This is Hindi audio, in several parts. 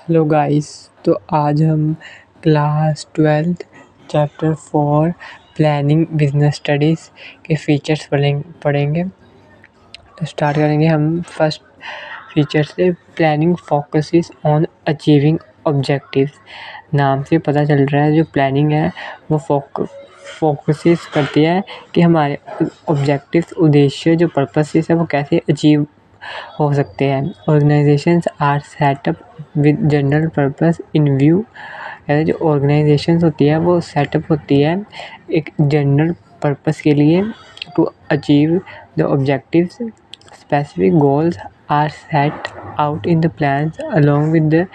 Hello guys. तो आज हम class 12th chapter 4 planning business studies के फीचर्स पढ़ेंगे। तो स्टार्ट करेंगे हम फर्स्ट फीचर से। Planning focuses on achieving objectives. नाम से पता चल रहा है जो प्लानिंग है वो फोकसेस करती है कि हमारे ऑब्जेक्टिव्स, उद्देश्य, जो पर्पसेस है वो कैसे अचीव हो सकते हैं। Organizations are set up with general purpose in view. जो ऑर्गेनाइजेशंस होती है वो सेटअप होती है एक जनरल पर्पस के लिए, to achieve the objectives. Specific goals are set out in the plans along with the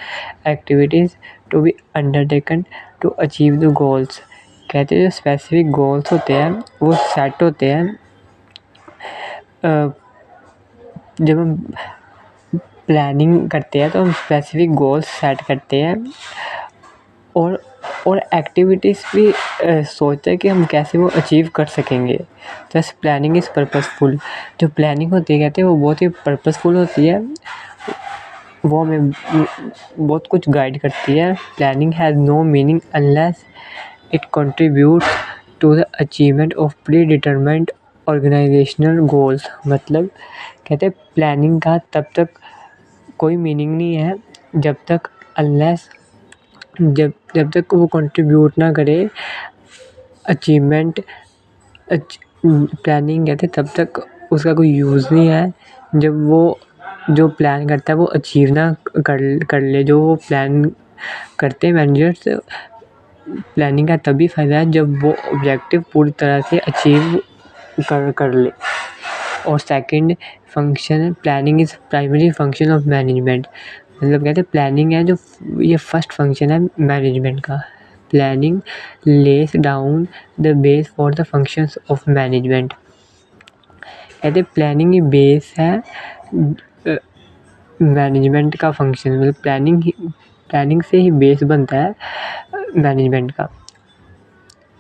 activities to be undertaken to achieve the goals. कहते हैं जो स्पेसिफिक गोल्स होते हैं वो सेट होते हैं जब हम प्लानिंग करते हैं तो हम स्पेसिफिक गोल्स सेट करते हैं और एक्टिविटीज़ भी सोचते हैं कि हम कैसे वो अचीव कर सकेंगे। जैस प्लानिंग इज़ पर्पसफुल। जो प्लानिंग होती है कहते हैं वो बहुत ही पर्पसफुल होती है, वो हमें बहुत कुछ गाइड करती है। Planning has no meaning unless it contributes to the achievement of predetermined organizational goals. मतलब कहते हैं प्लानिंग का तब तक कोई मीनिंग नहीं है जब तक अनलेस जब तक वो कंट्रीब्यूट ना करे अचीवमेंट। प्लानिंग कहते तब तक उसका कोई यूज़ नहीं है जब वो जो प्लान करता है वो अचीव ना कर ले। जो वो प्लान करते हैं मैनेजर्स, प्लानिंग का तभी फ़ायदा है जब वो ऑब्जेक्टिव पूरी तरह से अचीव कर ले। और second function, planning is primary function of management. मतलब कहते हैं प्लानिंग है जो ये फर्स्ट फंक्शन है मैनेजमेंट का। Planning less down the base for the functions of management. कहते हैं प्लानिंग ही बेस है मैनेजमेंट का फंक्शन। मतलब प्लानिंग से ही बेस बनता है मैनेजमेंट का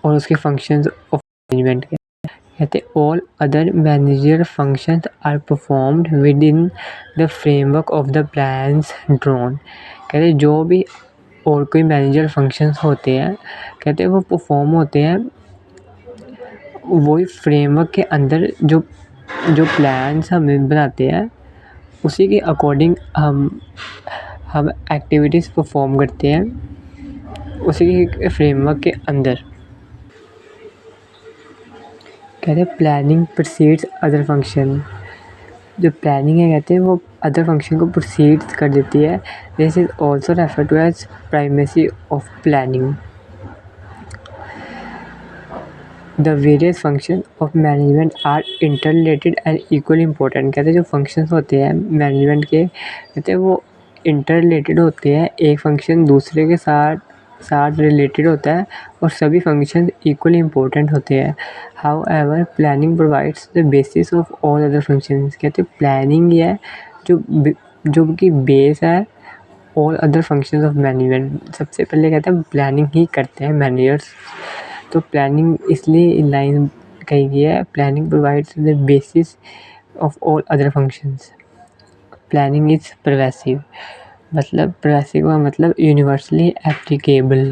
और उसके फंक्शंस ऑफ मैनेजमेंट के। कहते all other manager functions are performed within the framework of the plans drawn. कहते जो भी और कोई मैनेजर फंक्शंस होते हैं कहते वो परफॉर्म होते हैं वही फ्रेमवर्क के अंदर जो प्लान्स हम बनाते हैं उसी के अकॉर्डिंग हम एक्टिविटीज़ परफॉर्म करते हैं उसी के फ्रेमवर्क के अंदर। कहते हैं प्लानिंग प्रोसीड्स अदर फंक्शन। जो प्लानिंग है कहते हैं वो अदर फंक्शन को प्रोसीड कर देती है। This is also refer to as primacy of planning. The various function of management are interrelated and equally important. कहते हैं जो फंक्शंस होते हैं मैनेजमेंट के कहते हैं वो इंटररिलेटेड होते हैं, एक फंक्शन दूसरे के साथ रिलेटेड होता है और सभी फंक्शन इक्वली इम्पोर्टेंट होते हैं। How ever planning provides the basis of all other functions. कहते हैं प्लानिंग ही है जो कि बेस है all other functions of management. सबसे पहले कहते हैं प्लानिंग ही करते हैं मैनेजर्स। तो प्लानिंग इसलिए लाइन कही गई है, planning provides the basis of all other functions. Planning is pervasive. मतलब परवेसिव का मतलब यूनिवर्सली एप्लीकेबल।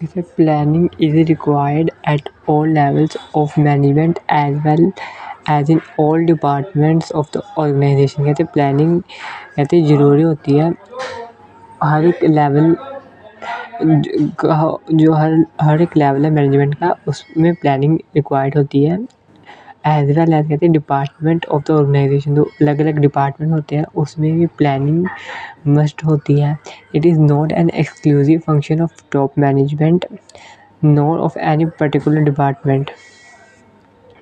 जैसे planning is required at all levels of management as well as in all departments of the organization. कहते प्लानिंग कहते ज़रूरी होती है हर एक लेवल जो हर एक लेवल है मैनेजमेंट का उसमें प्लानिंग रिक्वायर्ड होती है। एज वेल एज कहते हैं डिपार्टमेंट ऑफ द ऑर्गेनाइजेशन, जो अलग अलग डिपार्टमेंट होते हैं उसमें भी प्लानिंग मस्ट होती है। It is not an exclusive function of top management nor of any particular department.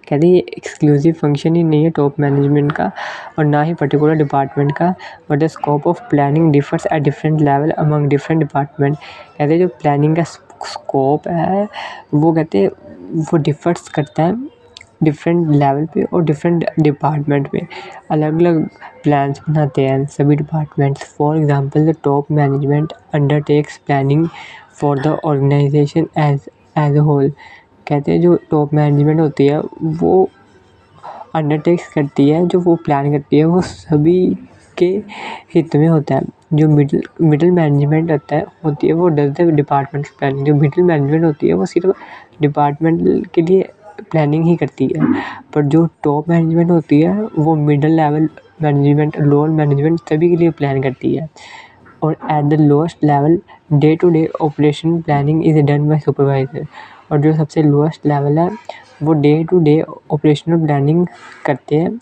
कहते ये एक्सक्लूसिव फंक्शन ही नहीं है टॉप मैनेजमेंट का और ना ही पर्टिकुलर डिपार्टमेंट का, but the scope of planning differs at different level among different department. कहते जो प्लानिंग का स्कोप है वो कहते वो डिफर्स करता है डिफरेंट लेवल पे और डिफरेंट डिपार्टमेंट में अलग अलग प्लान्स बनाते हैं सभी departments. For example the top management undertakes planning for the organization as a whole. कहते हैं जो टॉप मैनेजमेंट होती है वो अंडरटेक्स करती है, जो वो प्लान करती है वो सभी के हित में होता है। जो मिडिल मैनेजमेंट होती है वो डज द डिपार्टमेंट प्लानिंग। जो मिडिल मैनेजमेंट होती है वो सिर्फ डिपार्टमेंट के लिए प्लानिंग ही करती है, पर जो टॉप मैनेजमेंट होती है वो middle level management, lower management सभी के लिए प्लान करती है। और at the lowest level day to day operation planning is done by supervisor. और जो सबसे लोएस्ट लेवल है वो day to day operational planning करते हैं,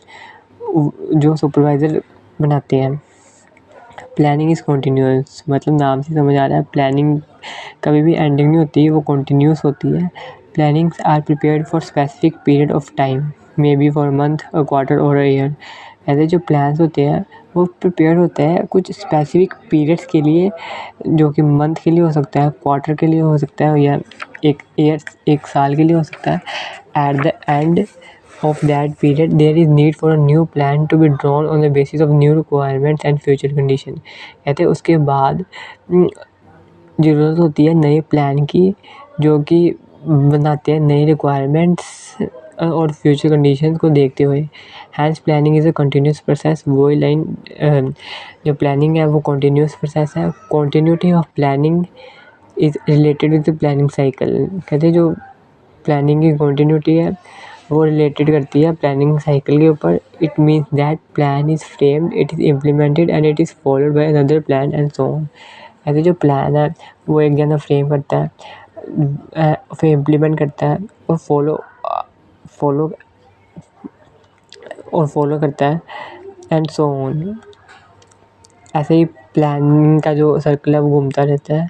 जो सुपरवाइज़र बनाते हैं। प्लानिंग इज़ कंटिन्यूअस, मतलब नाम से समझ आ रहा है प्लानिंग कभी भी एंडिंग नहीं होती, वो कंटिन्यूअस होती है। Plannings are prepared for specific period of time, maybe for month, a quarter और अ ईयर। ऐसे जो प्लान्स होते हैं वो प्रिपेयर होते हैं कुछ स्पेसिफिक पीरियड्स के लिए, जो कि मंथ के लिए हो सकता है, क्वार्टर के लिए हो सकता है, या एक साल के लिए हो सकता है। At the end of that period there is need for a new plan to be drawn on the basis of new requirements and future condition। कहते हैं उसके बाद ज़रूरत होती है नए प्लान की, जो कि बनाते हैं नई रिक्वायरमेंट्स और फ्यूचर कंडीशंस को देखते हुए। Hence planning is a continuous process. वही लाइन, जो प्लानिंग है वो कंटिन्यूस प्रोसेस है। Continuity of planning is related with the planning cycle. कहते हैं जो प्लानिंग की कंटिन्यूटी है वो रिलेटेड करती है प्लानिंग साइकिल के ऊपर। It means that plan is framed, it is implemented and it is followed by another plan and so on. ऐसे जो प्लान है वो एक जना फ्रेम करता है, फिर इम्प्लीमेंट करता है और फॉलो करता है एंड सो ऑन। ऐसे ही प्लानिंग का जो सर्कल है वो घूमता रहता है।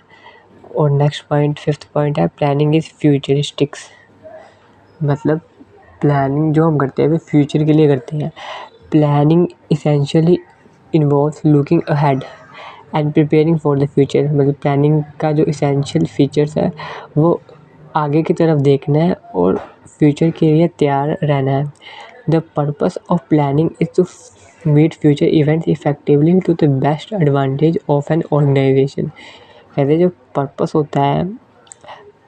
और नेक्स्ट पॉइंट, फिफ्थ पॉइंट है प्लानिंग इज़ फ्यूचरिस्टिक्स। मतलब प्लानिंग जो हम करते हैं वो फ्यूचर के लिए करते हैं। Planning essentially involves looking ahead and preparing for the future. मतलब प्लानिंग का जो इसेंशियल फीचर्स है वो आगे की तरफ देखना है और फ्यूचर के लिए तैयार रहना है। The purpose of planning is to meet future events effectively to the best advantage of an organization. कहते जो पर्पस होता है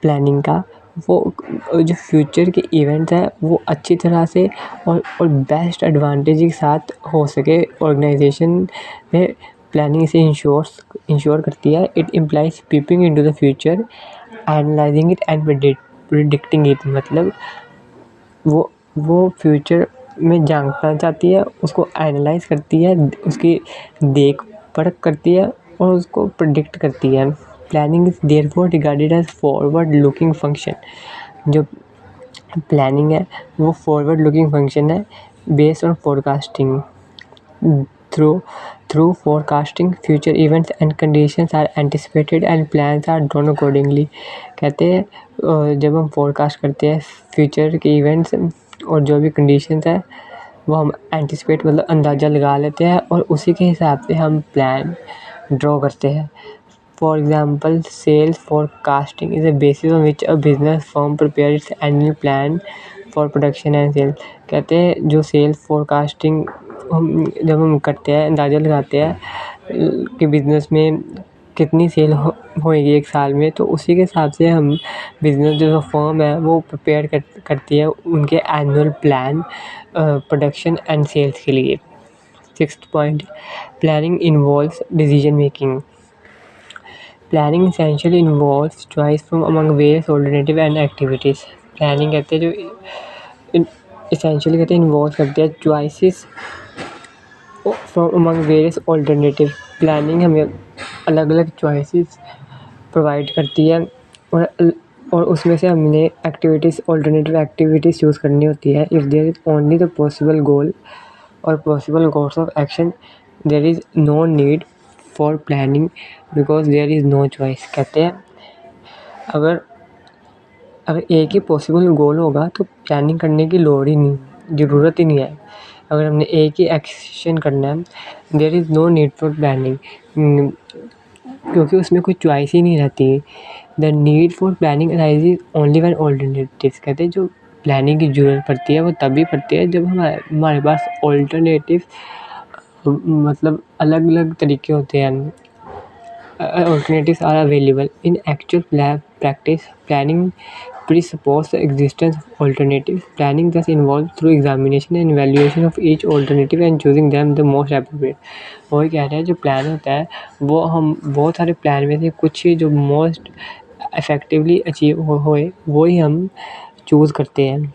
प्लानिंग का, वो जो फ्यूचर के इवेंट्स है वो अच्छी तरह से और बेस्ट एडवांटेज के साथ हो सके ऑर्गेनाइजेशन में। प्लानिंग इसे इंश्योर करती है। It implies peeping into the future, analysing it and predicting it. मतलब वो फ्यूचर में जानना चाहती है, उसको एनालाइज करती है, उसकी देख परख करती है और उसको प्रिडिक्ट करती है। Planning is therefore regarded as forward looking function. जो प्लानिंग है वो फॉरवर्ड लुकिंग फंक्शन है based on forecasting. Through forecasting future events and conditions are anticipated and plans are drawn accordingly. कहते हैं जब हम फोरकास्ट करते हैं फ्यूचर के इवेंट्स और जो भी कंडीशंस है वो हम एंटिसिपेट मतलब अंदाज़ा लगा लेते हैं और उसी के हिसाब से हम प्लान ड्रॉ करते हैं। For example, sales forecasting is a basis on which a business firm prepares its annual plan for production and sales। कहते हैं जो सेल्स फोरकास्टिंग जब हम करते हैं, अंदाज़ा लगाते हैं कि बिज़नेस में कितनी सेल होएगी एक साल में, तो उसी के हिसाब से हम बिज़नेस जो फर्म है वो प्रिपेयर करती है उनके annual plan production and sales के लिए। Sixth point, planning involves decision making. Planning essentially involves choice from among various alternative and activities। Planning कहते हैं जो essentially कहते हैं इन्वॉल्व करते हैं choices from among various alternative. Planning हमें अलग अलग चॉइसेस प्रोवाइड करती है और उसमें से हमने एक्टिविटीज़, ऑल्टरनेटिव एक्टिविटीज़ चूज़ करनी होती है। If there is only the possible goal और possible course of action, there is no need for planning because there is no choice. कहते हैं अगर एक ही पॉसिबल गोल होगा तो प्लानिंग करने की ज़रूरत ही नहीं है। अगर हमने एक ही एक्शन करना है, there is no need for planning, क्योंकि उसमें कोई चॉइस ही नहीं रहती। The need for planning arises only when alternatives. कहते हैं जो प्लानिंग की ज़रूरत पड़ती है वो तभी पड़ती है जब हमारे पास ऑल्टरनेटिव मतलब अलग अलग तरीके होते हैं। Alternatives are available in actual practice. Planning presuppose the existence of alternatives. Planning thus involves through examination and evaluation of each alternative and choosing them the most appropriate. वही कह रहे हैं जो प्लान होता है वो हम बहुत सारे प्लान में से कुछ ही जो मोस्ट इफेक्टिवली अचीव होए वो ही हम चूज़ करते हैं.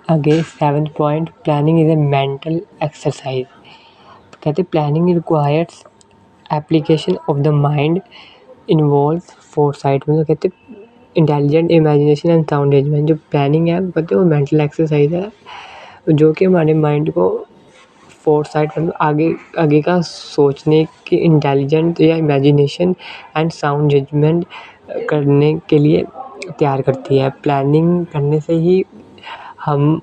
आगे 7th point, planning is a mental exercise. कहते planning requires application of the mind, involve foresight. मतलब कहते intelligent imagination and sound judgement. जो प्लानिंग है कहते वो मेंटल एक्सरसाइज है जो कि हमारे माइंड को फोरसाइट मतलब आगे का सोचने की इंटेलिजेंट या इमेजिनेशन एंड साउंड जजमेंट करने के लिए तैयार करती है. प्लानिंग करने से ही हम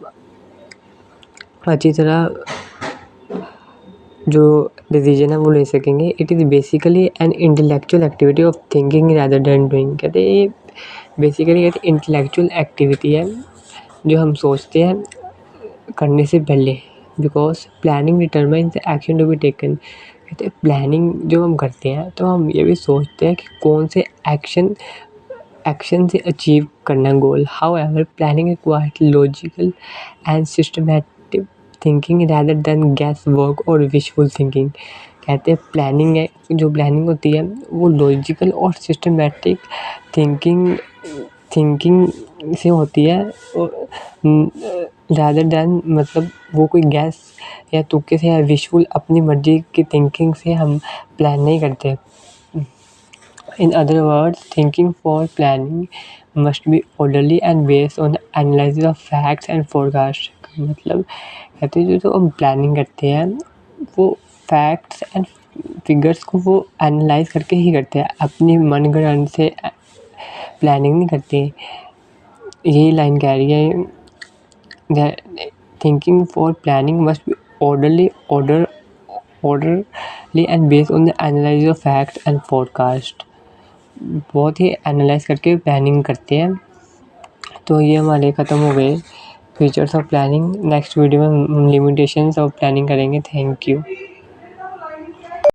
अच्छी तरह जो डिसीजन है वो ले सकेंगे. It is basically an intellectual activity of thinking rather then doing. कहते हैं ये बेसिकली कहते इंटेलेक्चुअल एक्टिविटी है जो हम सोचते हैं करने से पहले. Because planning determines the action to be taken. कहते हैं प्लानिंग जो हम करते हैं तो हम ये भी सोचते हैं कि कौन से एक्शन से अचीव करना goal. However planning requires logical and systematic thinking rather than guess work और विशफुल थिंकिंग. कहते हैं प्लानिंग है जो प्लानिंग होती है वो लॉजिकल और सिस्टमैटिक थिंकिंग से होती है रैदर देन मतलब वो कोई गैस या तुक्के से या विशफुल अपनी मर्जी की थिंकिंग से हम प्लान नहीं करते. In other words, thinking for planning must be orderly and based on analysis of facts and forecast. मतलब कहते हैं जो हम प्लानिंग करते हैं वो फैक्ट्स एंड फिगर्स को वो एनालाइज करके ही करते हैं. अपनी मनगढ़ंत से प्लानिंग नहीं करते. यही लाइन कह रही है thinking for planning must be orderly and based on the analysis of facts and forecast. बहुत ही एनालाइज करके प्लानिंग करते हैं. तो ये हमारे ख़त्म हो गए features of planning. Next video में हम लिमिटेशंस ऑफ प्लानिंग करेंगे. Thank you.